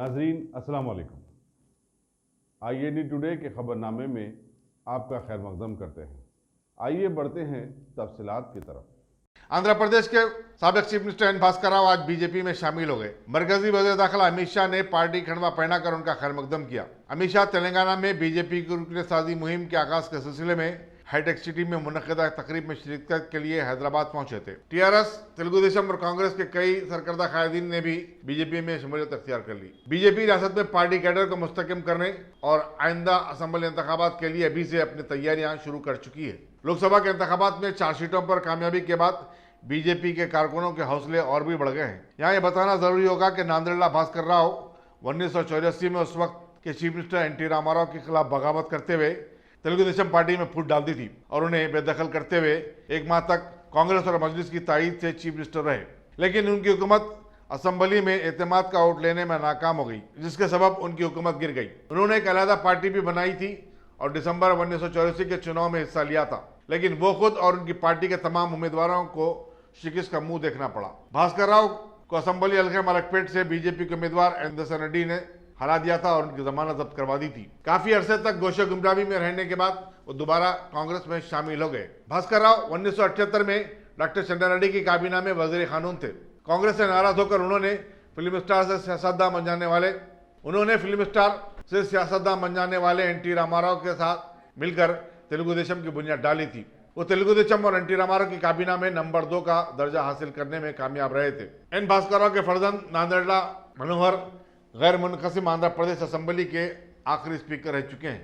नाजरीन अस्सलाम वालेकुम। IAD टुडे के खबरनामे में आपका खैर मकदम करते हैं। आइए बढ़ते हैं तफसीलात की तरफ। आंध्र प्रदेश के साबिक chief minister N Bhaskar Rao आज बीजेपी में शामिल हो गए। मरकजी वज़ीर दाखिला अमित शाह ने पार्टी खंडवा पहनाकर उनका खैर मकदम किया। अमित शाह तेलंगाना में बीजेपी की रुकने-साजी मुहिम के आगाज के सिलसिले में हाईटेक सिटी में मुनक्किदा तकरीब में शिरकत के लिए हैदराबाद पहुंचे थे। टीआरएस, तेलुगु देशम और कांग्रेस के कई सरकर्दा कायदीन ने भी बीजेपी में शमूलियत अख्तियार कर ली। बीजेपी रियासत में पार्टी कैडर को मुस्तहकम करने और आइंदा असम्बली इंतखाबात के लिए अभी से अपनी तैयारियां शुरू कर चुकी है। लोकसभा के इंतखाबात में 4 सीटों पर कामयाबी के बाद बीजेपी के कारकुनों के हौसले और भी बढ़ गए हैं। यहाँ ये बताना जरूरी होगा कि नांदेड़ला भास्कर राव 1984 में उस वक्त के चीफ मिनिस्टर NT रामाराव के खिलाफ बगावत करते हुए तेलुगु देशम पार्टी में फूट डाल दी थी और उन्हें बेदखल करते हुए 1 माह तक कांग्रेस और मजलिस की तायीद से चीफ मिनिस्टर रहे, लेकिन उनकी हुकूमत असम्बली में एतमाद का वोट लेने में नाकाम हो गई, जिसके सबब उनकी हुकूमत गिर गई। उन्होंने एक अलहदा पार्टी भी बनाई थी और दिसंबर 1984 के चुनाव में हिस्सा लिया था, लेकिन वो खुद और उनकी पार्टी के तमाम उम्मीदवारों को शिकस्त का मुंह देखना पड़ा। भास्कर राव को असम्बली हल्के मलकपेट से बीजेपी के उम्मीदवार एंदरसन रेड्डी ने हरा दिया था और उनकी जमानत जब्त करवा दी थी। काफी अरसे तक गोशे गुमराही में रहने के बाद वो दोबारा कांग्रेस में शामिल हो गए। भास्कर राव 1978 में डॉक्टर चंद्रा रेड्डी की काबीना में वजीर कानून थे। कांग्रेस से नाराज होकर उन्होंने फिल्म स्टार से सियासतदान बन जाने वाले NT रामाराव के साथ मिलकर तेलुगु देशम की बुनियाद डाली थी। वो तेलुगु देशम और NT रामाराव की काबीना में नंबर 2 का दर्जा हासिल करने में कामयाब रहे थे। एन भास्कर राव के फर्जंद नांदेड़ला मनोहर गैर मुनक़सिम आंध्र प्रदेश असेंबली के आखिरी स्पीकर रह चुके हैं।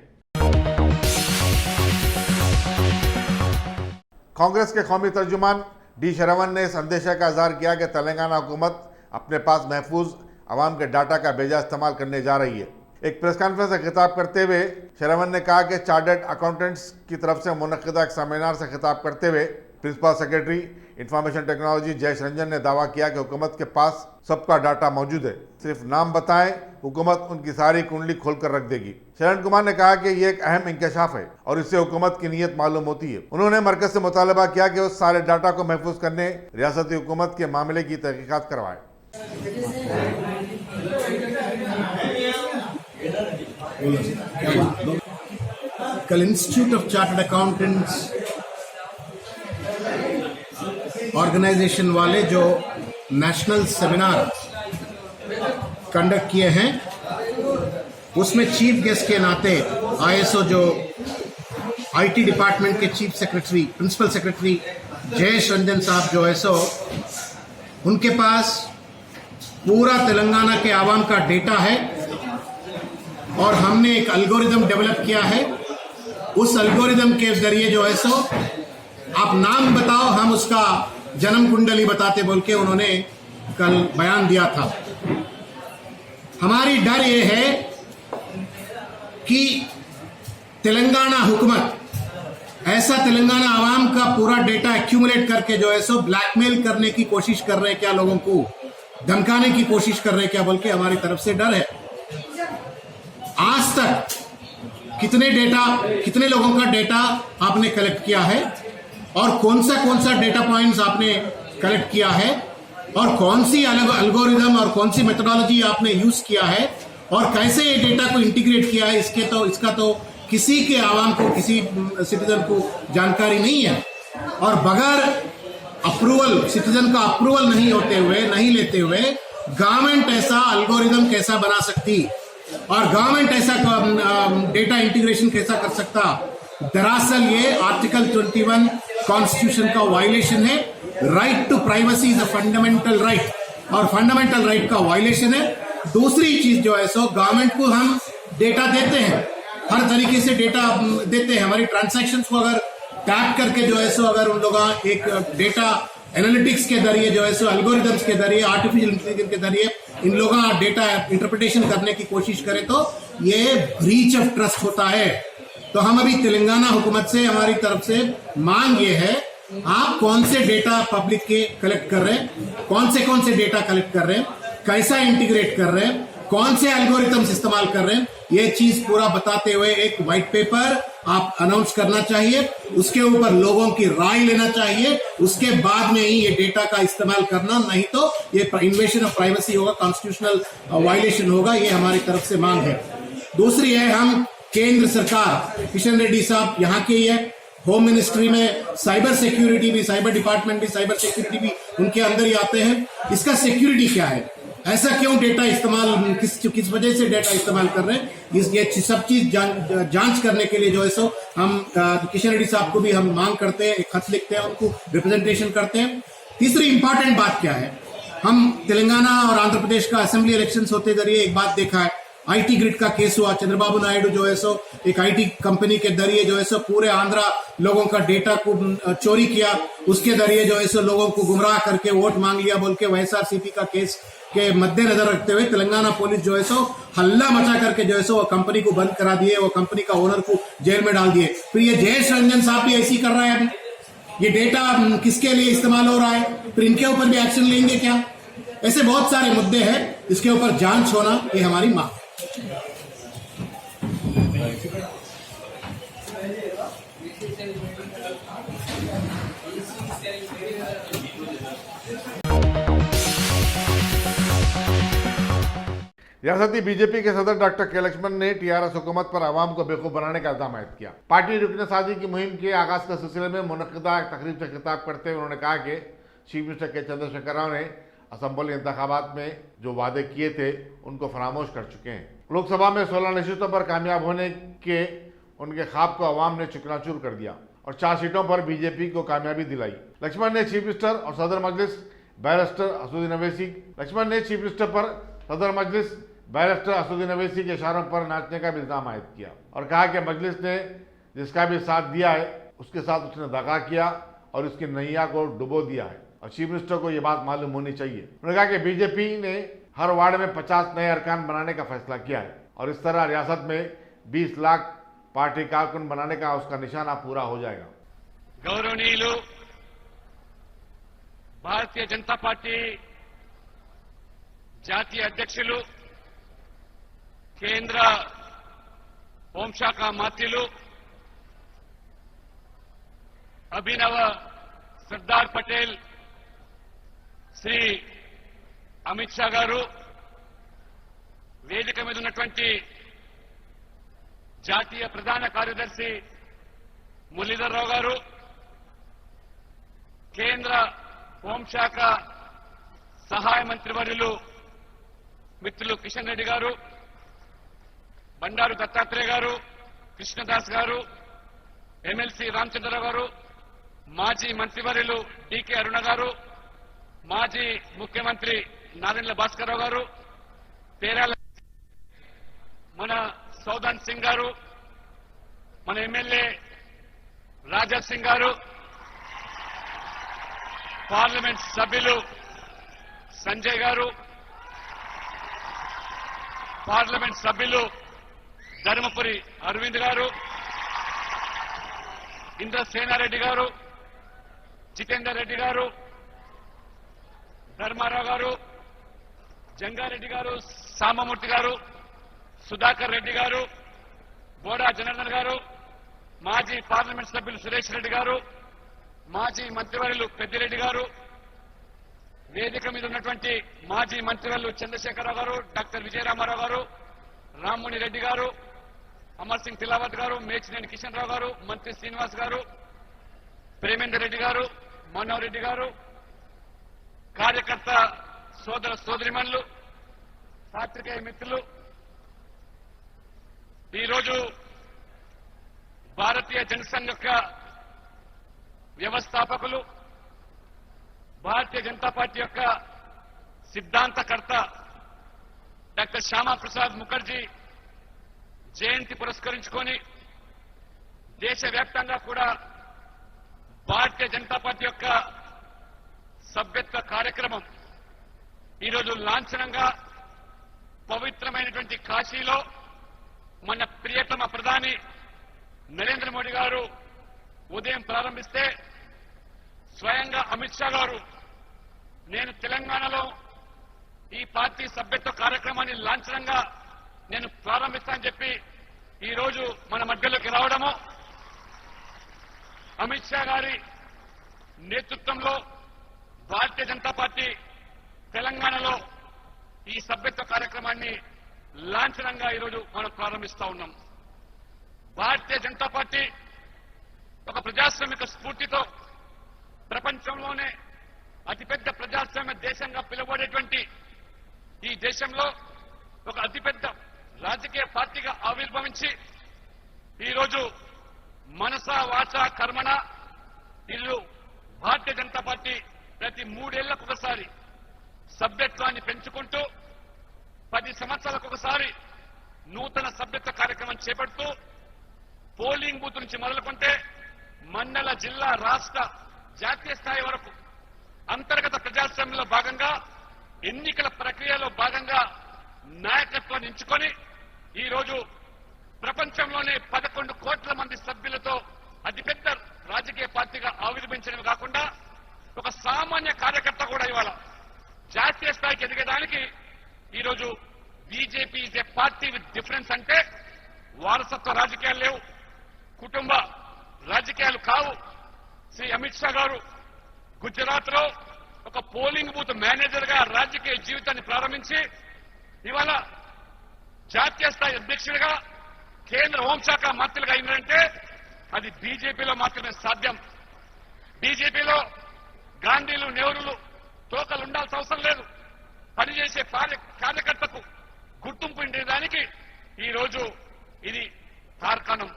कांग्रेस के कौमी तर्जुमान D शरवण ने इस अंदेशे का इजहार किया कि तेलंगाना हुकूमत अपने पास महफूज अवाम के डाटा का बेजा इस्तेमाल करने जा रही है। एक प्रेस कॉन्फ्रेंस से खिताब करते हुए शरवण ने कहा कि चार्टर्ड अकाउंटेंट्स की तरफ से मुनक्किदा एक सेमिनार से खिताब करते हुए principal secretary information technology Jayesh Ranjan ने दावा किया कि हुकूमत के पास सबका डाटा मौजूद है, सिर्फ नाम बताएं, हुकूमत उनकी सारी कुंडली खोलकर रख देगी। शरण कुमार ने कहा कि ये एक अहम इंकशाफ है और इससे हुकूमत की नीयत मालूम होती है। उन्होंने मरकज से मुतालबा किया कि उस सारे डाटा को महफूज करने रियासती हुकूमत के मामले की तहकीकात करवाए। कल institute of chartered accountants organisation वाले जो नेशनल सेमिनार कंडक्ट किए हैं, उसमें चीफ गेस्ट के नाते ISO जो IT डिपार्टमेंट के chief secretary, principal secretary Jayesh Ranjan साहब जो ISO, उनके पास पूरा तेलंगाना के आवाम का डेटा है और हमने एक एल्गोरिदम डेवलप किया है। उस एल्गोरिदम के जरिए जो ISO, आप नाम बताओ हम उसका जन्म कुंडली बताते बोल के उन्होंने कल बयान दिया था। हमारी डर ये है कि तेलंगाना हुकूमत ऐसा तेलंगाना आवाम का पूरा डेटा एक्यूमुलेट करके जो है सो ब्लैकमेल करने की कोशिश कर रहे हैं, क्या लोगों को धमकाने की कोशिश कर रहे हैं क्या, बोल के हमारी तरफ से डर है। आज तक कितने लोगों का डेटा आपने कलेक्ट किया है और कौन सा डेटा पॉइंट्स आपने कलेक्ट किया है और कौन सी एल्गोरिदम और कौन सी मेथोडोलॉजी आपने यूज किया है और कैसे ये डेटा को इंटीग्रेट किया है, इसका तो किसी के आवाम को, किसी सिटीजन को जानकारी नहीं है। और बगैर अप्रूवल, सिटीजन का अप्रूवल नहीं लेते हुए गवर्नमेंट ऐसा एल्गोरिदम कैसा बना सकती और गवर्नमेंट ऐसा डेटा इंटीग्रेशन कैसा कर सकता। दरअसल ये आर्टिकल 21 कॉन्स्टिट्यूशन का वायलेशन है। Right to privacy is a fundamental right और फंडामेंटल राइट का वायलेशन है। दूसरी चीज जो है सो गवर्नमेंट को हम डेटा देते हैं, हर तरीके से डेटा देते हैं। हमारी ट्रांजैक्शंस को अगर टैप करके जो है सो अगर उन लोग एक डेटा एनालिटिक्स के जरिए जो है सो एल्गोरिदम्स के जरिए, आर्टिफिशियल इंटेलिजेंस के जरिए इन लोगों का डेटा इंटरप्रिटेशन करने की कोशिश करें तो ये ब्रीच ऑफ ट्रस्ट होता है। तो हम अभी तेलंगाना हुकूमत से, हमारी तरफ से मांग ये है, आप कौन से डेटा पब्लिक के कलेक्ट कर रहे हैं, कौन से डेटा कलेक्ट कर रहे हैं, कैसा इंटीग्रेट कर रहे हैं कौन से एल्गोरिथम्स इस्तेमाल कर रहे हैं, ये चीज पूरा बताते हुए एक व्हाइट पेपर आप अनाउंस करना चाहिए। उसके ऊपर लोगों की राय लेना चाहिए, उसके बाद में ही ये डेटा का इस्तेमाल करना, नहीं तो ये इन्वेशन ऑफ प्राइवेसी होगा, कॉन्स्टिट्यूशनल वायलेशन होगा। ये हमारी तरफ से मांग है। दूसरी है, हम केंद्र सरकार, किशन रेड्डी साहब यहाँ के ही है, होम मिनिस्ट्री में साइबर सिक्योरिटी भी, साइबर डिपार्टमेंट भी, साइबर सिक्योरिटी भी उनके अंदर ही आते हैं। इसका सिक्योरिटी क्या है, ऐसा क्यों डेटा इस्तेमाल, किस वजह से डेटा इस्तेमाल कर रहे हैं, ये सब चीज जांच करने के लिए जो है सो हम किशन रेड्डी साहब को भी हम मांग करते हैं, एक खत लिखते हैं, उनको रिप्रेजेंटेशन करते हैं। तीसरी इंपॉर्टेंट बात क्या है, हम तेलंगाना और आंध्र प्रदेश का असेंबली इलेक्शंस होते जरिए एक बात देखा है, आईटी ग्रिड का केस हुआ। चंद्रबाबू नायडू जो है सो एक आईटी कंपनी के जरिए जो है सो पूरे आंध्रा लोगों का डेटा को चोरी किया, उसके जरिए जो है सो लोगों को गुमराह करके वोट मांग लिया बोल के वाईएसआरसीपी का केस के मद्देनजर रखते हुए तेलंगाना पुलिस जो है सो हल्ला मचा करके जो है सो वो कंपनी को बंद करा दिए, वो कंपनी का ओनर को जेल में डाल दिए। फिर ये जयेश रंजन साहब भी ऐसी कर रहा है। अभी ये डेटा किसके लिए इस्तेमाल हो रहा है, फिर इनके ऊपर भी एक्शन लेंगे क्या? ऐसे बहुत सारे मुद्दे हैं, इसके ऊपर जांच होना ये हमारी मांग है। रियासती बीजेपी के सदर डॉक्टर के लक्ष्मण ने टीआरएस हुकूमत पर आवाम को बेवकूफ बनाने का इल्जाम आयद किया। पार्टी रुकनसाजी की मुहिम के आगाज के सिलसिले में मुनक्किदा तकरीब से खिताब करते हुए उन्होंने कहा कि चीफ मिनिस्टर के चंद्रशेखर राव ने असम्बली इंतखाबात में जो वादे किए थे उनको फरामोश कर चुके हैं। लोकसभा में 16 नशिस्तों पर कामयाब होने के उनके ख्वाब को अवाम ने चकनाचूर कर दिया और 4 सीटों पर बीजेपी को कामयाबी दिलाई। लक्ष्मण ने चीफ मिनिस्टर और सदर मजलिस बैरिस्टर असदुद्दीन अवैसी के इशारों पर नाचने का भी इल्जाम आयद किया और कहा कि मजलिस ने जिसका भी साथ दिया है उसके साथ उसने दगा किया और उसकी नैया को डुबो दिया है और चीफ मिनिस्टर को यह बात मालूम होनी चाहिए। उन्होंने कहा कि बीजेपी ने हर वार्ड में 50 नए अरकान बनाने का फैसला किया है और इस तरह रियासत में 20 लाख पार्टी कारकुन बनाने का उसका निशाना पूरा हो जाएगा। गौरवनीयुलु भारतीय जनता पार्टी जातीय अध्यक्षुलु केंद्र होंशाख मात्युलु अभिनव सरदार पटेल श्री अमित షా గారు, వేదిక మీద ఉన్నటువంటి జాతీయ ప్రధాన కార్యదర్శి మురళీధర్ రావు గారు, కేంద్ర హోంశాఖ సహాయ మంత్రివర్యులు మిత్రులు కిషన్ రెడ్డి గారు, బండారు దత్తాత్రేయ గారు, కృష్ణదాస్ గారు, ఎమ్మెల్సీ రామచంద్రరావు గారు, మాజీ మంత్రివర్యులు డికే అరుణ గారు, మాజీ ముఖ్యమంత్రి నాదెండ్ల భాస్కర్రావు గారు, పేరాల మన సౌదాన్ సింగ్ గారు, మన ఎమ్మెల్యే రాజా సింగ్ గారు, పార్లమెంట్ సభ్యులు సంజయ్ గారు, పార్లమెంట్ సభ్యులు ధర్మపురి అరవింద్ గారు, ఇంద్రసేనారెడ్డి గారు, జితేందర్ రెడ్డి గారు, ధర్మారావు గారు, జంగారెడ్డి గారు, సామమూర్తి గారు, సుధాకర్ రెడ్డి గారు, బోడా జనార్దన్ గారు, మాజీ పార్లమెంట్ సభ్యులు సురేష్ రెడ్డి గారు, మాజీ మంత్రివర్యులు పెద్దిరెడ్డి గారు, వేదిక మీద ఉన్నటువంటి మాజీ మంత్రివర్యులు చంద్రశేఖరరావు గారు, డాక్టర్ విజయరామారావు గారు, రామ్మోహన్ రెడ్డి గారు, అమర్ సింగ్ తిలావత్ గారు, మేచినేని కిషన్ రావు గారు, మంత్రి శ్రీనివాస్ గారు, ప్రేమేందర్ రెడ్డి గారు, మనోహర్ రెడ్డి గారు, కార్యకర్త సోదర సోదరిమణులు, పాత్రికేయ మిత్రులు, ఈరోజు భారతీయ జనసంఘ్ యొక్క వ్యవస్థాపకులు, భారతీయ జనతా పార్టీ యొక్క సిద్ధాంతకర్త డాక్టర్ శ్యామా ప్రసాద్ ముఖర్జీ జయంతి పురస్కరించుకొని దేశవ్యాప్తంగా కూడా భారతీయ జనతా పార్టీ యొక్క సభ్యత్వ కార్యక్రమం ఈరోజు లాంఛనంగా పవిత్రమైనటువంటి కాశీలో మన ప్రియతమ ప్రధాని నరేంద్ర మోడీ గారు ఉదయం ప్రారంభిస్తే స్వయంగా అమిత్ షా గారు నేను తెలంగాణలో ఈ పార్టీ సభ్యత్వ కార్యక్రమాన్ని లాంఛనంగా నేను ప్రారంభిస్తానని చెప్పి ఈ రోజు మన మధ్యలోకి రావడము, అమిత్ షా గారి నేతృత్వంలో భారతీయ జనతా పార్టీ తెలంగాణలో ఈ సభ్యత్వ కార్యక్రమాన్ని లాంఛనంగా ఈరోజు మనం ప్రారంభిస్తా ఉన్నాం. భారతీయ జనతా పార్టీ ఒక ప్రజాస్వామిక స్ఫూర్తితో ప్రపంచంలోనే అతిపెద్ద ప్రజాస్వామ్య దేశంగా పిలువబడేటువంటి ఈ దేశంలో ఒక అతిపెద్ద రాజకీయ పార్టీగా ఆవిర్భవించి ఈరోజు మనస వాచ కర్మణ ఇల్లు భారతీయ జనతా పార్టీ ప్రతి 3 ఏళ్లకు ఒకసారి సభ్యత్వాన్ని పెంచుకుంటూ 10 సంవత్సరాలకు ఒకసారి నూతన సభ్యత్వ కార్యక్రమం చేపడుతూ పోలింగ్ బూత్ నుంచి మొదలుకుంటే మండల, జిల్లా, రాష్ట్ర, జాతీయ స్థాయి వరకు అంతర్గత ప్రజాస్వామ్యంలో భాగంగా ఎన్నికల ప్రక్రియలో భాగంగా నాయకత్వాన్ని ఎంచుకొని ఈరోజు ప్రపంచంలోనే 11 కోట్ల మంది సభ్యులతో అతిపెద్ద రాజకీయ పార్టీగా ఆవిర్భవించడమే కాకుండా ఒక సామాన్య కార్యకర్త కూడా ఇవాళ జాతీయ స్థాయికి ఎదిగడానికి ఈరోజు BJP is a party with difference. అంటే వారసత్వ రాజకీయాలు లేవు, కుటుంబ రాజకీయాలు కావు. శ్రీ అమిత్ షా గారు గుజరాత్ లో ఒక పోలింగ్ బూత్ మేనేజర్ గా రాజకీయ జీవితాన్ని ప్రారంభించి ఇవాళ జాతీయ స్థాయి అధ్యక్షుడిగా, కేంద్ర హోంశాఖ మంత్రులుగా అయిందంటే అది బీజేపీలో మాత్రమే సాధ్యం. బీజేపీలో గాంధీలు, నెహ్రూలు తోకలు ఉండాల్సిన అవసరం లేదు. పనిచేసే కార్యకర్తకు గుర్తింపు ఉండేదానికి ఈ రోజు ఇది తార్కాణం.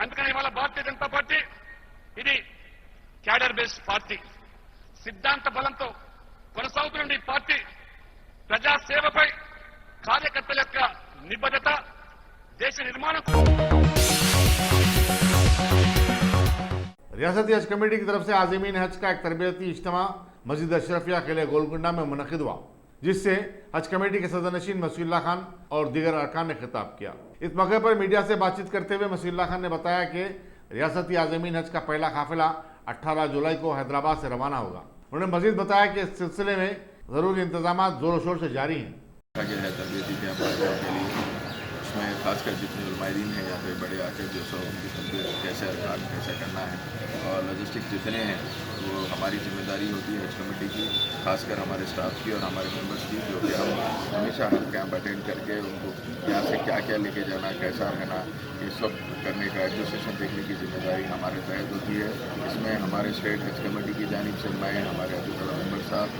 అందుకని ఇవాళ భారతీయ జనతా పార్టీ ఇది క్యాడర్ బేస్డ్ పార్టీ. సిద్ధాంత బలంతో కొనసాగుతున్న ఈ పార్టీ ప్రజాసేవపై కార్యకర్తల యొక్క నిబద్ధత, దేశ నిర్మాణం. रियासती हज कमेटी की तरफ से आज़मीन हज का एक तरबियती इज्तिमा मस्जिद अशरफिया किले गोलकुंडा में मुनक़िद हुआ, जिससे हज कमेटी के सदरनशीन मसीहुल्लाह खान और दीगर अरकान ने खिताब किया। इस मौके पर मीडिया से बातचीत करते हुए मसीहुल्लाह खान ने बताया कि रियासती आज़मीन हज का पहला काफिला 18 जुलाई को हैदराबाद से रवाना होगा। उन्होंने मजीद बताया कि इस सिलसिले में जरूरी इंतजाम जोरों शोर से जारी हैं। उसमें खासकर जितने उलमादीन हैं यहाँ पे बड़े आकर जो सो उनकी तबीयत कैसे अरकान कैसे करना है और लॉजिस्टिक्स जितने हैं वो हमारी जिम्मेदारी होती है हज कमेटी की, खासकर हमारे स्टाफ की और हमारे मेंबर्स की, जो कि हम हमेशा हज कैंप अटेंड करके उनको यहाँ से क्या क्या लेके जाना, कैसा रहना, ये सब करने का एडमिनिस्ट्रेशन देखने की जिम्मेदारी हमारे तहत होती है। इसमें हमारे स्टेट हज कमेटी की जानिब से मैं, हमारे अब्दुल मेंबर साहब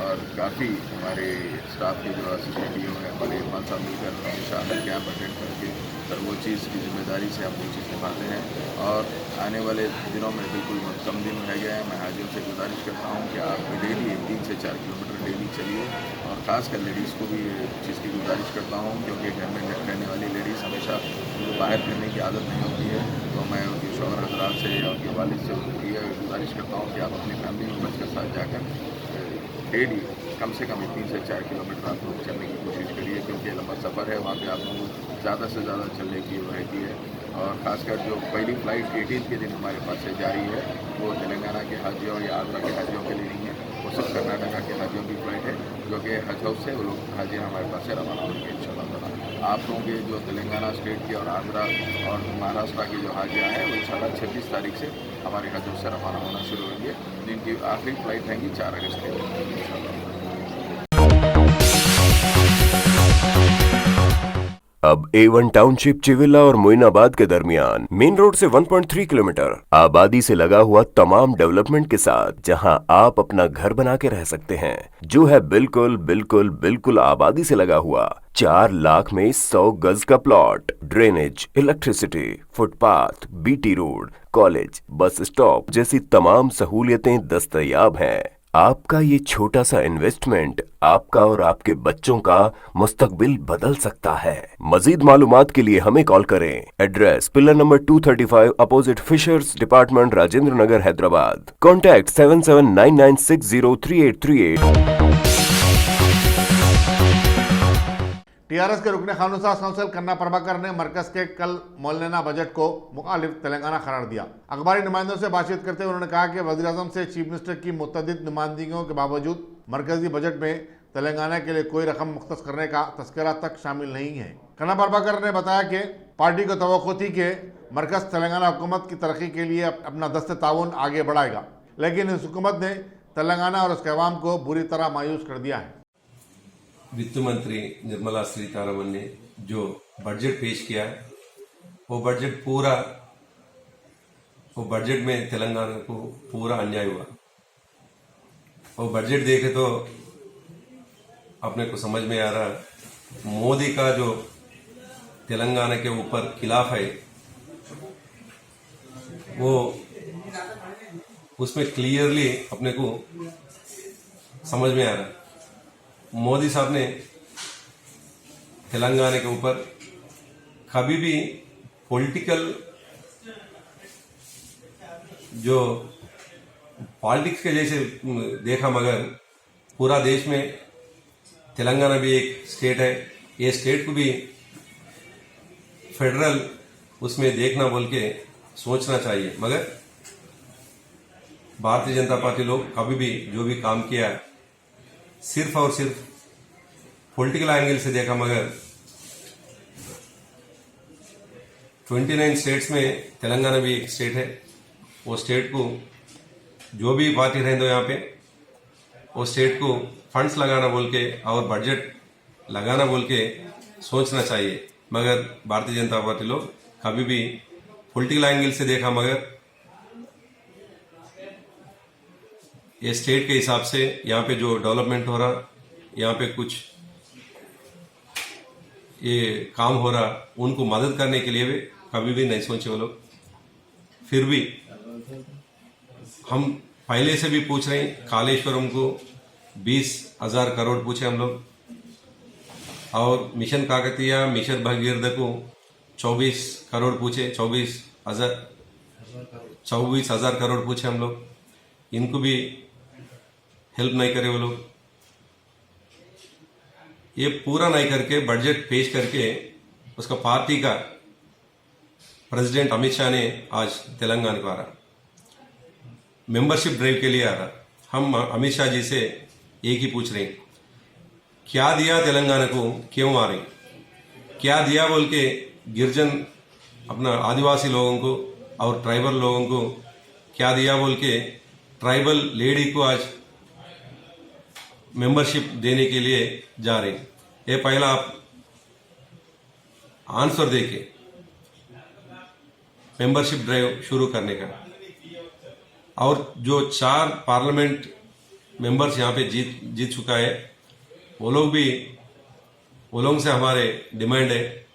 और काफ़ी हमारे स्टाफ के जो असिस्टेंट हैं, हमारे इरफान साहब मिलकर हमेशा हर कैंप अटेंड करके सर वो चीज़ की जिम्मेदारी से हम वो चीज़ निभाते हैं। और आने वाले दिनों में बिल्कुल कम दिन रह गए हैं, मैं हाजियों से गुजारिश करता हूँ कि आप डेली 3 से 4 किलोमीटर डेली चलिए और ख़ासकर लेडीज़ को भी ये चीज़ की गुजारिश करता हूँ, क्योंकि घर में रहने वाली लेडीज़ हमेशा उनको बाहर फिरने की आदत नहीं होती है। तो मैं उनके शौहर हजरात से या उनके वालिद से ये गुजारिश करता हूँ कि आप अपनी फैमिली मेम्बर्स के साथ जाकर डेली कम से कम 3 से 4 किलोमीटर आप लोग चलने की कोशिश करिए, क्योंकि लंबा सफ़र है, वहाँ पे आप लोगों को ज़्यादा से ज़्यादा चलने की रहती है। और ख़ासकर जो पहली फ़्लाइट 18 के दिन हमारे पास से जारी है वो तेलंगाना के हाजियों या आंध्रा के हाजियों के लिए नहीं है, वो सब कर्नाटका के हाजियों की फ़्लाइट है, जो कि हज हाउस से वो लोग हाजी हमारे पास से रवाना होंगे इंशाअल्लाह ताला। आप लोगों के जो तेलंगाना स्टेट के और आंध्रा और महाराष्ट्र की जो हाजियाँ हैं वो इंशाअल्लाह 26 तारीख से हमारे हज हाउस से रवाना होना शुरू होंगे, जिनकी आखिरी फ़्लाइट रहेंगी 4 अगस्त के इंशाअल्लाह। अब A1 टाउनशिप चिविला और मोइनाबाद के दरमियान मेन रोड से 1.3 किलोमीटर आबादी से लगा हुआ तमाम डेवलपमेंट के साथ, जहां आप अपना घर बना के रह सकते हैं, जो है बिल्कुल बिल्कुल बिल्कुल आबादी से लगा हुआ। 4 लाख में 100 गज का plot, drainage, electricity, footpath, BT road, college, bus stop जैसी तमाम सहूलियतें दस्तयाब हैं। आपका ये छोटा सा इन्वेस्टमेंट आपका और आपके बच्चों का मुस्तकबिल बदल सकता है। मजीद मालूमात के लिए हमें कॉल करें। Address pillar number 235 opposite fishers department, Rajendra Nagar, Hyderabad. Contact 7799603838। TRS के रुकने खानुसाज काउंसिल कन्ना प्रभाकर ने मरकज के कल मौलाना बजट को मुखालिफ तेलंगाना करार दिया। अखबारी नुमाइंदों से बातचीत करते हुए उन्होंने कहा कि वज़ीर-ए-आज़म से चीफ मिनिस्टर की मुतअद्दिद नुमाइंदगियों के बावजूद मरकजी बजट में तेलंगाना के लिए कोई रकम मुख्तस करने का तस्करा तक शामिल नहीं है। कन्ना प्रभाकर ने बताया कि पार्टी को तवक्को थी कि मरकज तेलंगाना हुकूमत की तरक्की के लिए अपना दस्ते ताउन आगे बढ़ाएगा, लेकिन इस हुकूमत ने तेलंगाना और उसके अवाम को बुरी तरह मायूस कर दिया है। वित्त मंत्री निर्मला सीतारमण ने जो बजट पेश किया है, वो बजट में तेलंगाना को पूरा अन्याय हुआ। वो बजट देखे तो अपने को समझ में आ रहा, मोदी का जो तेलंगाना के ऊपर खिलाफ है, वो उसमें क्लियरली अपने को समझ में आ रहा। मोदी साहब ने तेलंगाना के ऊपर कभी भी पॉलिटिकल जो पॉलिटिक्स के जैसे देखा, मगर पूरा देश में तेलंगाना भी एक स्टेट है, ये स्टेट को भी फेडरल उसमें देखना बोल के सोचना चाहिए। मगर भारतीय जनता पार्टी लोग कभी भी जो भी काम किया सिर्फ और सिर्फ पॉलिटिकल एंगल से देखा, मगर 29 स्टेट्स में तेलंगाना भी एक स्टेट है। वो स्टेट को जो भी पार्टी रहने दो यहाँ पे, वो स्टेट को फंड्स लगाना बोल के और बजट लगाना बोल के सोचना चाहिए। मगर भारतीय जनता पार्टी लोग कभी भी पॉलिटिकल एंगल से देखा, मगर ये स्टेट के हिसाब से यहाँ पे जो डेवलपमेंट हो रहा, यहाँ पे कुछ ये काम हो रहा, उनको मदद करने के लिए भी कभी भी नहीं सोचे वो लोग। फिर भी हम पहले से भी पूछ रहे हैं, कालेश्वरम को 20,000 करोड़ पूछे हम लोग, और मिशन काकतिया, मिशन भगीरथ को 24 करोड़ पूछे, 24,000 करोड़ पूछे हम लोग। इनको भी हेल्प नहीं करे वो लोग। ये पूरा नहीं करके बजट पेश करके उसका पार्टी का प्रेसिडेंट अमित शाह ने आज तेलंगाना को आ रहा, मेंबरशिप ड्राइव के लिए आ रहा। हम अमित शाह जी से एक ही पूछ रहे हैं, क्या दिया तेलंगाना को, क्यों आ रहे, क्या दिया बोल के गिरजन अपना आदिवासी लोगों को और ट्राइबल लोगों को क्या दिया बोल के ट्राइबल लेडी को आज मेंबरशिप देने के लिए जा रहे हैं। ये पहला आप आंसर देके मेंबरशिप ड्राइव शुरू करने का। और जो 4 पार्लियामेंट मेंबर्स यहाँ पे जीत चुका है, वो लोग से हमारे डिमांड है,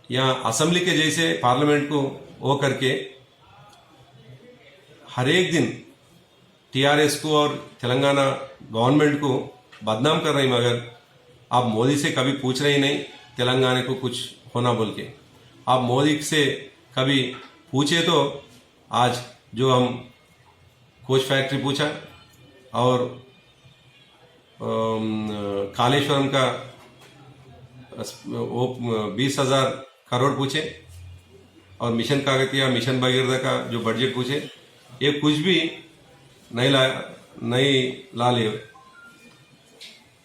यहाँ असेंबली के जैसे पार्लियामेंट को वो करके हर एक दिन टीआरएस को और तेलंगाना गवर्नमेंट को बदनाम कर रही, मगर आप मोदी से कभी पूछ रहे ही नहीं तेलंगाना को कुछ होना बोल के। आप मोदी से कभी पूछे तो आज जो हम कोच फैक्ट्री पूछा और कालेश्वरम का वो 20,000 करोड़ पूछे, और मिशन काकतिया, मिशन भगीरथ का जो बजट पूछे, ये कुछ भी नहीं ला ले।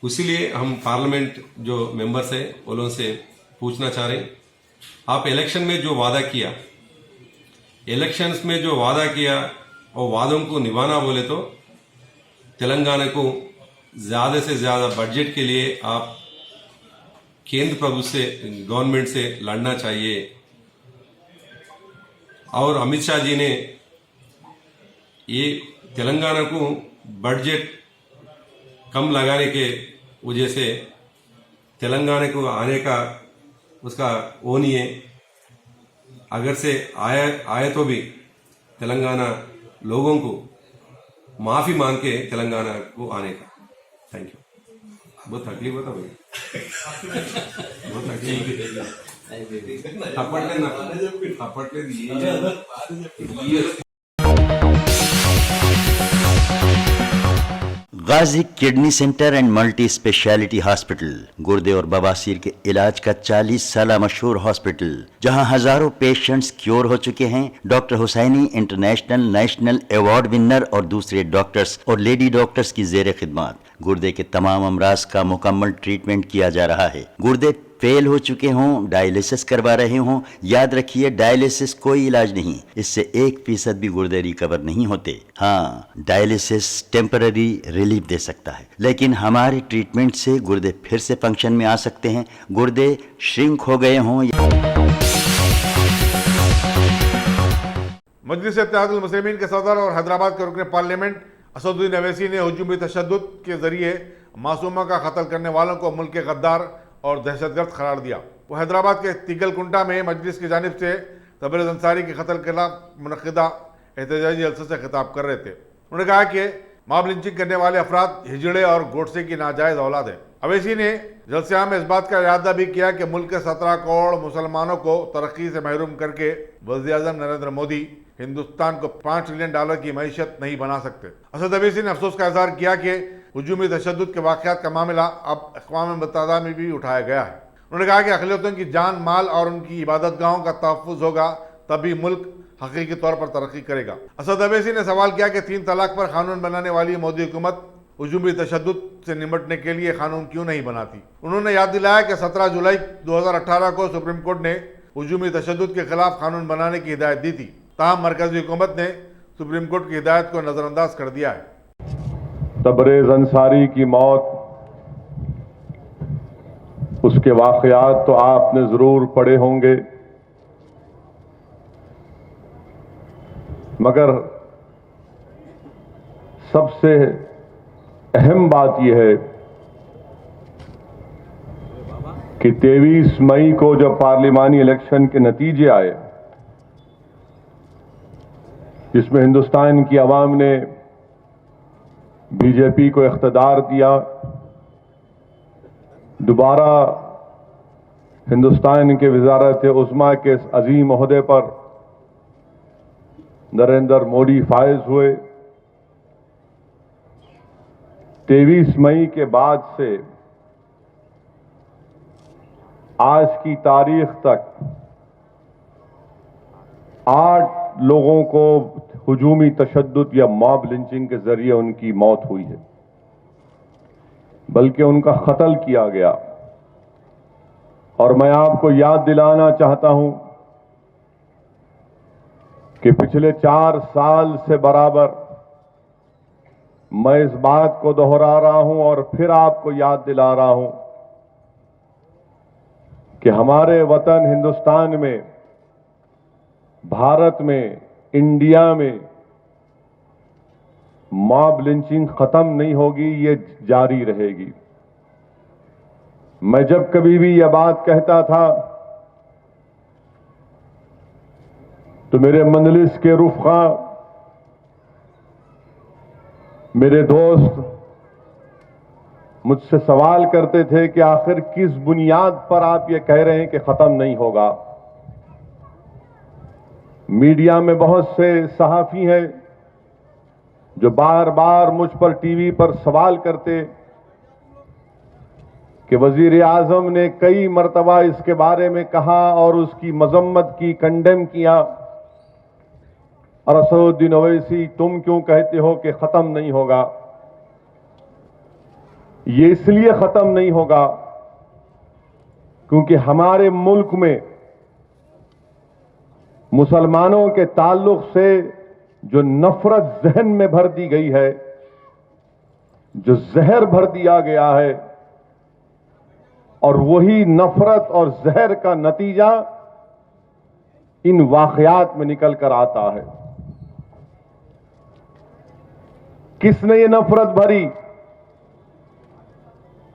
इसीलिए हम पार्लियामेंट जो मेंबर्स है वो लोगों से पूछना चाह रहे हैं, आप इलेक्शन में जो वादा किया, इलेक्शंस में जो वादा किया और वादों को निभाना बोले तो तेलंगाना को ज्यादा से ज्यादा बजट के लिए आप केंद्र प्रभु से, गवर्नमेंट से लड़ना चाहिए। और अमित शाह जी ने ये तेलंगाना को बजट कम लगाने के वजह से तेलंगाना को आने का उसका वो नहीं है। अगर से आए तो भी तेलंगाना लोगों को माफी मांग के तेलंगाना को आने का। Thank you. बहुत तकलीफ होता भाई, बहुत तकलीफ। Ghazi kidney centre and multi speciality hospital, गुर्दे और बवासीर के इलाज का 40 साल मशहूर हॉस्पिटल, जहां हजारों पेशेंट्स क्योर हो चुके हैं। Doctor Hussaini international national award winner और दूसरे डॉक्टर्स और लेडी डॉक्टर्स की जेर खिदमत गुर्दे के तमाम अमराज का मुकम्मल ट्रीटमेंट किया जा रहा है। गुर्दे फेल हो चुके हों, डायलिसिस करवा रहे हों, याद रखिए डायलिसिस कोई इलाज नहीं, इससे 1% भी गुर्दे रिकवर नहीं होते। हाँ, डायलिसिस टेम्पररी रिलीफ दे सकता है, लेकिन हमारे ट्रीटमेंट से गुर्दे फिर से फंक्शन में आ सकते हैं। गुर्दे श्रिंक हो गए हों। मजलिस इत्तेहादुल मुस्लिमीन के सदर और हैदराबाद के रुकन पार्लियामेंट असदुद्दीन अवैसी ने हुजूमी तशद्दुद के जरिए मासूमा का कत्ल करने वालों को मुल्क के गद्दार और दहशतगर्द करार दिया। वो हैदराबाद के तिगलकुंटा में मजलिस की जानिब से तबरेज़ अंसारी के कत्ल के खिलाफ मुनक़िदा एहतजाजी जलसे से खिताब कर रहे थे। उन्होंने कहा कि मॉब लिंचिंग करने वाले अफराद हिजड़े और गोडसे की नाजायज़ औलाद हैं। अवैसी ने जलसे में इस बात का इरादा भी किया कि मुल्क के 17 करोड़ मुसलमानों को तरक्की से महरूम करके वज़ीर-ए-आज़म नरेंद्र मोदी हिंदुस्तान को $5 ट्रिलियन की मईशत नहीं बना सकते। असद अवैसी ने अफसोस का इजहार किया कि हुजूमी तशद्दुद के वाक़यात का मामला अब अक़वाम मुत्तहिदा में भी उठाया गया है। उन्होंने कहा कि अक़लियतों की जान माल और उनकी इबादत गाहों का तहफ़्फ़ुज़ होगा, तभी मुल्क हकीकी तौर पर तरक्की करेगा। असद अवैसी ने सवाल किया कि 3 तलाक पर कानून बनाने वाली मोदी हुकूमत हुजूमी तशद्दुद से निपटने के लिए कानून क्यों नहीं बनाती। उन्होंने याद दिलाया कि 17 जुलाई 2018 को सुप्रीम कोर्ट ने हुजूमी तशद्दुद के खिलाफ कानून बनाने की हिदायत दी थी। ताहम मरकजी हुकूमत ने सुप्रीम कोर्ट की हिदायत को नजरअंदाज कर दिया है। तबरेज़ अंसारी की मौत, उसके वाक़यात तो आपने ज़रूर पढ़े होंगे, मगर सबसे अहम बात यह है कि 23 मई को जब पार्लिमानी इलेक्शन के नतीजे आए, जिसमें हिंदुस्तान की आवाम ने बीजेपी को इख्तिदार दिया, दोबारा हिंदुस्तान के वज़ारत उज़्मा के इस अजीम ओहदे पर नरेंद्र मोदी फायज हुए। 23 मई के बाद से आज की तारीख तक 8 लोगों को हुजूमी तशद्दुद या मॉब लिंचिंग के जरिए उनकी मौत हुई है, बल्कि उनका कत्ल किया गया। और मैं आपको याद दिलाना चाहता हूं कि पिछले 4 साल से बराबर मैं इस बात को दोहरा रहा हूं और फिर आपको याद दिला रहा हूं कि हमारे वतन हिंदुस्तान में, भारत में, इंडिया में मॉब लिंचिंग खत्म नहीं होगी, ये जारी रहेगी। मैं जब कभी भी यह बात कहता था तो मेरे मंजलिस के रुफ़क़ा, मेरे दोस्त मुझसे सवाल करते थे कि आखिर किस बुनियाद पर आप ये कह रहे हैं कि खत्म नहीं होगा। मीडिया में बहुत से सहाफ़ी हैं जो बार बार मुझ पर टीवी पर सवाल करते कि वज़ीर-ए-आज़म ने कई मर्तबा इसके बारे में कहा और उसकी मजम्मत की, कंडेम किया, और असदुद्दीन ओवैसी तुम क्यों कहते हो कि खत्म नहीं होगा। ये इसलिए खत्म नहीं होगा क्योंकि हमारे मुल्क में मुसलमानों के ताल्लुक से जो नफरत जहन में भर दी गई है, जो जहर भर दिया गया है, और वही नफरत और जहर का नतीजा इन वाक़यात में निकल कर आता है। किसने ये नफरत भरी?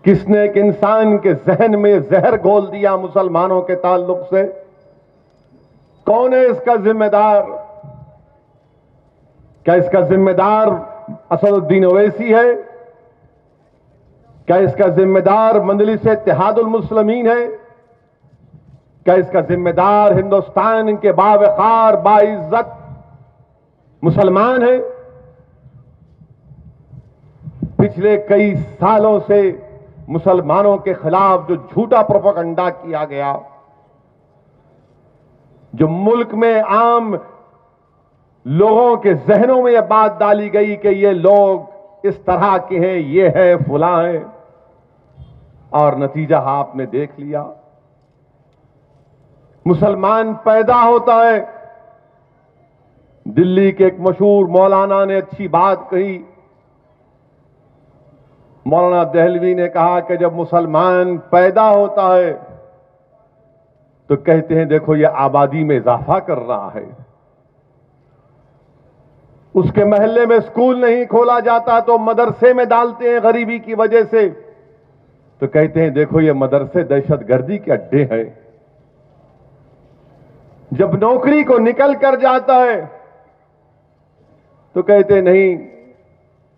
किसने एक इंसान के जहन में जहर घोल दिया मुसलमानों के ताल्लुक से? कौन है इसका जिम्मेदार? क्या इसका जिम्मेदार असदुद्दीन ओवैसी है? क्या इसका जिम्मेदार मजलिस इत्तेहादुल मुस्लिमीन है? क्या इसका जिम्मेदार हिंदुस्तान के बावकार बाइज्जत मुसलमान है? पिछले कई सालों से मुसलमानों के खिलाफ जो झूठा प्रोपेगेंडा किया गया, जो मुल्क में आम लोगों के जहनों में यह बात डाली गई कि ये लोग इस तरह के हैं, ये है, फुला है, और नतीजा आपने देख लिया। मुसलमान पैदा होता है। दिल्ली के एक मशहूर मौलाना ने अच्छी बात कही। मौलाना दहलवी ने कहा कि जब मुसलमान पैदा होता है तो कहते हैं देखो ये आबादी में इजाफा कर रहा है। उसके महल्ले में स्कूल नहीं खोला जाता तो मदरसे में डालते हैं गरीबी की वजह से, तो कहते हैं देखो ये मदरसे दहशतगर्दी के अड्डे हैं। जब नौकरी को निकल कर जाता है तो कहते नहीं,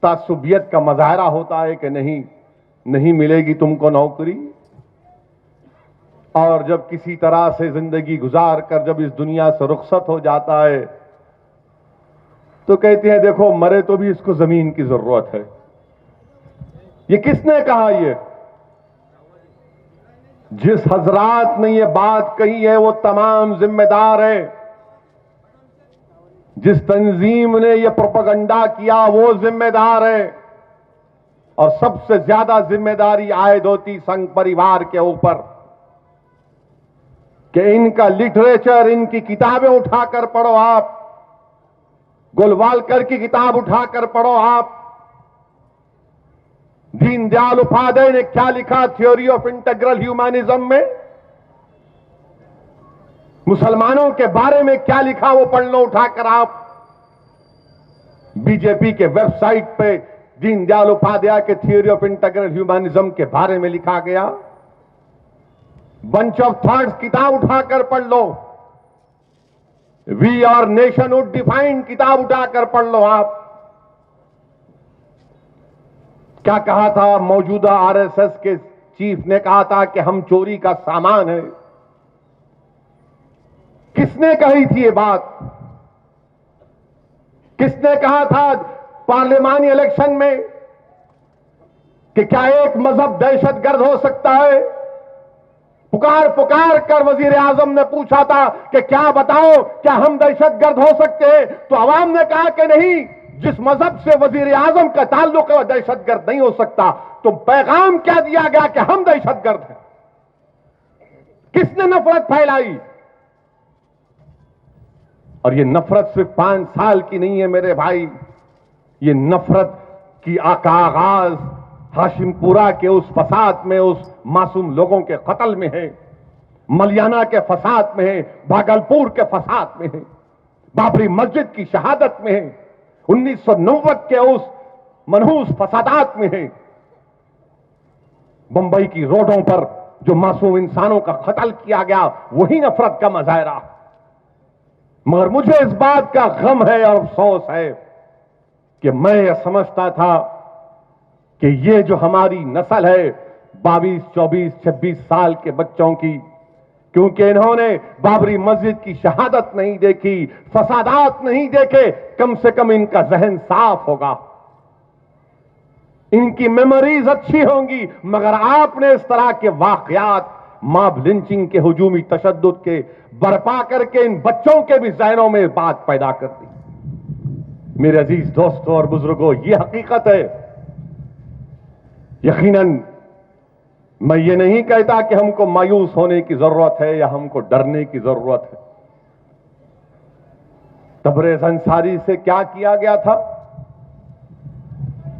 तासुबियत का मजाहरा होता है कि नहीं मिलेगी तुमको नौकरी। और जब किसी तरह से जिंदगी गुजार कर जब इस दुनिया से रुखसत हो जाता है तो कहते हैं देखो मरे तो भी इसको जमीन की जरूरत है। ये किसने कहा? ये जिस हजरात ने ये बात कही है वो तमाम जिम्मेदार है। जिस तंजीम ने ये प्रोपेगेंडा किया वो जिम्मेदार है। और सबसे ज्यादा जिम्मेदारी आयद होती संघ परिवार के ऊपर कि इनका लिटरेचर, इनकी किताबें उठाकर पढ़ो आप। गोलवालकर की किताब उठाकर पढ़ो आप। दीनदयाल उपाध्याय ने क्या लिखा थ्योरी ऑफ इंटेग्रल ह्यूमैनिज्म में, मुसलमानों के बारे में क्या लिखा वो पढ़ लो उठाकर आप। बीजेपी के वेबसाइट पे दीनदयाल उपाध्याय के थ्योरी ऑफ इंटेग्रल ह्यूमैनिज्म के बारे में लिखा गया। बंच ऑफ थॉट्स किताब उठाकर पढ़ लो। वी आर नेशनहुड डिफाइंड किताब उठाकर पढ़ लो आप। क्या कहा था मौजूदा आरएसएस के चीफ ने? कहा था कि हम चोरी का सामान है। किसने कही थी ये बात? किसने कहा था पार्लिमानी इलेक्शन में कि क्या एक मजहब दहशतगर्द हो सकता है? पुकार पुकार कर वजीर आजम ने पूछा था कि क्या बताओ, क्या हम दहशतगर्द हो सकते हैं? तो अवाम ने कहा कि नहीं, जिस मजहब से वजीर आजम का ताल्लुक है वह दहशतगर्द नहीं हो सकता। तो पैगाम क्या दिया गया कि हम दहशतगर्द हैं? किसने नफरत फैलाई? और ये नफरत सिर्फ 5 साल की नहीं है मेरे भाई। ये नफरत की आगाज हाशिमपुरा के उस फसाद में, उस मासूम लोगों के कत्ल में है, मलियाना के फसाद में है, भागलपुर के फसाद में है, बाबरी मस्जिद की शहादत में है, 1990 के उस मनहूस फसादात में है, मुंबई की रोडों पर जो मासूम इंसानों का कत्ल किया गया, वही नफरत का मुजाहरा। मगर मुझे इस बात का गम है और अफसोस है कि मैं यह समझता था कि ये जो हमारी नस्ल है 22, 24, 26 साल के बच्चों की, क्योंकि इन्होंने बाबरी मस्जिद की शहादत नहीं देखी, फसादात नहीं देखे, कम से कम इनका जहन साफ होगा, इनकी मेमोरीज अच्छी होंगी। मगर आपने इस तरह के वाकयात, मॉब लिंचिंग के, हुजूमी तशद्दुद के बरपा करके इन बच्चों के भी जहनों में बात पैदा कर दी। मेरे अजीज दोस्तों और बुजुर्गों, ये हकीकत है। यकीनन मैं ये नहीं कहता कि हमको मायूस होने की जरूरत है या हमको डरने की जरूरत है। तबरेज अंसारी से क्या किया गया था?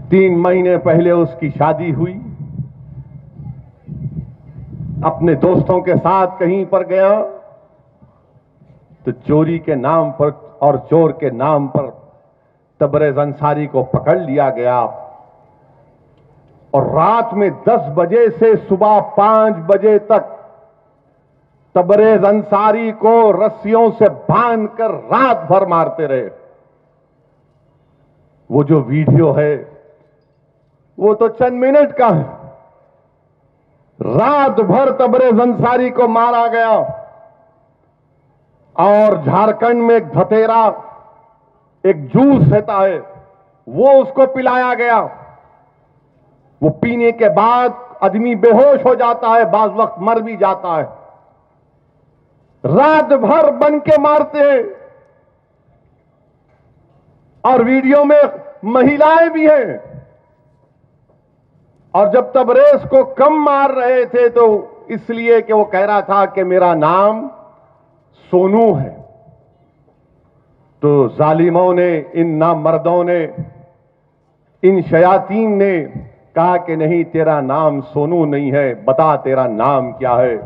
3 महीने पहले उसकी शादी हुई, अपने दोस्तों के साथ कहीं पर गया तो चोरी के नाम पर और चोर के नाम पर तबरेज अंसारी को पकड़ लिया गया और रात में 10 बजे से सुबह 5 बजे तक तबरेज अंसारी को रस्सियों से बांधकर रात भर मारते रहे। वो जो वीडियो है वो तो चंद मिनट का है। रात भर तबरेज अंसारी को मारा गया और झारखंड में एक धतेरा, एक जूस रहता है, वो उसको पिलाया गया। वो पीने के बाद आदमी बेहोश हो जाता है, बाज वक्त मर भी जाता है। रात भर बन के मारते हैं और वीडियो में महिलाएं भी हैं। और जब तबरेज को कम मार रहे थे तो इसलिए कि वो कह रहा था कि मेरा नाम सोनू है, तो जालिमों ने, इन नामर्दों ने, इन शयातीन ने कहा कि नहीं, तेरा नाम सोनू नहीं है, बता तेरा नाम क्या है।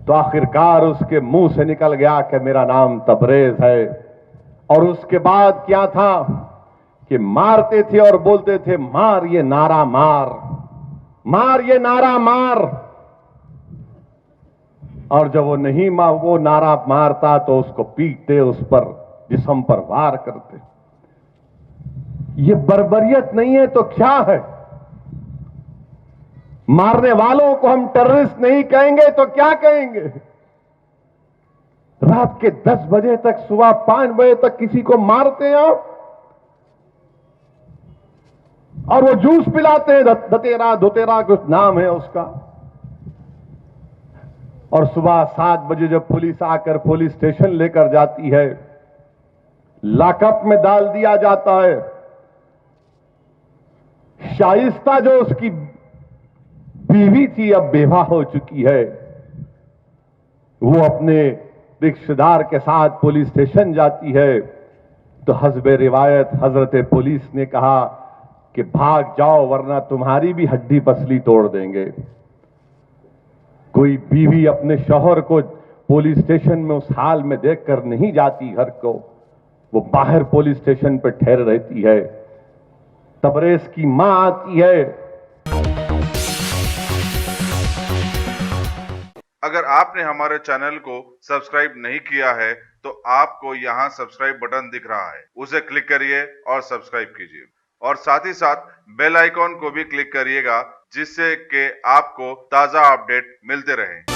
तो आखिरकार उसके मुंह से निकल गया कि मेरा नाम तबरेज है। और उसके बाद क्या था कि मारते थे और बोलते थे, मार ये नारा मार, मार ये नारा मार। और जब वो नहीं वो नारा मारता तो उसको पीटते, उस पर जिस्म पर वार करते। ये बर्बरियत नहीं है तो क्या है? मारने वालों को हम टेररिस्ट नहीं कहेंगे तो क्या कहेंगे? रात के 10 बजे तक, सुबह 5 बजे तक किसी को मारते हैं आप, और वो जूस पिलाते हैं, धतेरा कुछ नाम है उसका। और सुबह 7 बजे जब पुलिस आकर पुलिस स्टेशन लेकर जाती है, लॉकअप में डाल दिया जाता है। शाइस्ता जो उसकी बीवी थी, अब बेवा हो चुकी है, वो अपने रिश्तेदार के साथ पुलिस स्टेशन जाती है। तो हस्बे रिवायत हजरत पुलिस ने कहा कि भाग जाओ वरना तुम्हारी भी हड्डी पसली तोड़ देंगे। कोई बीवी अपने शौहर को पुलिस स्टेशन में उस हाल में देखकर नहीं जाती घर को, वो बाहर पुलिस स्टेशन पर ठहर रहती है। तबरेज की मां आती है। अगर आपने हमारे चैनल को सब्सक्राइब नहीं किया है तो आपको यहाँ सब्सक्राइब बटन दिख रहा है, उसे क्लिक करिए और सब्सक्राइब कीजिए। और साथ ही साथ बेल आइकॉन को भी क्लिक करिएगा, जिससे कि आपको ताज़ा अपडेट मिलते रहें।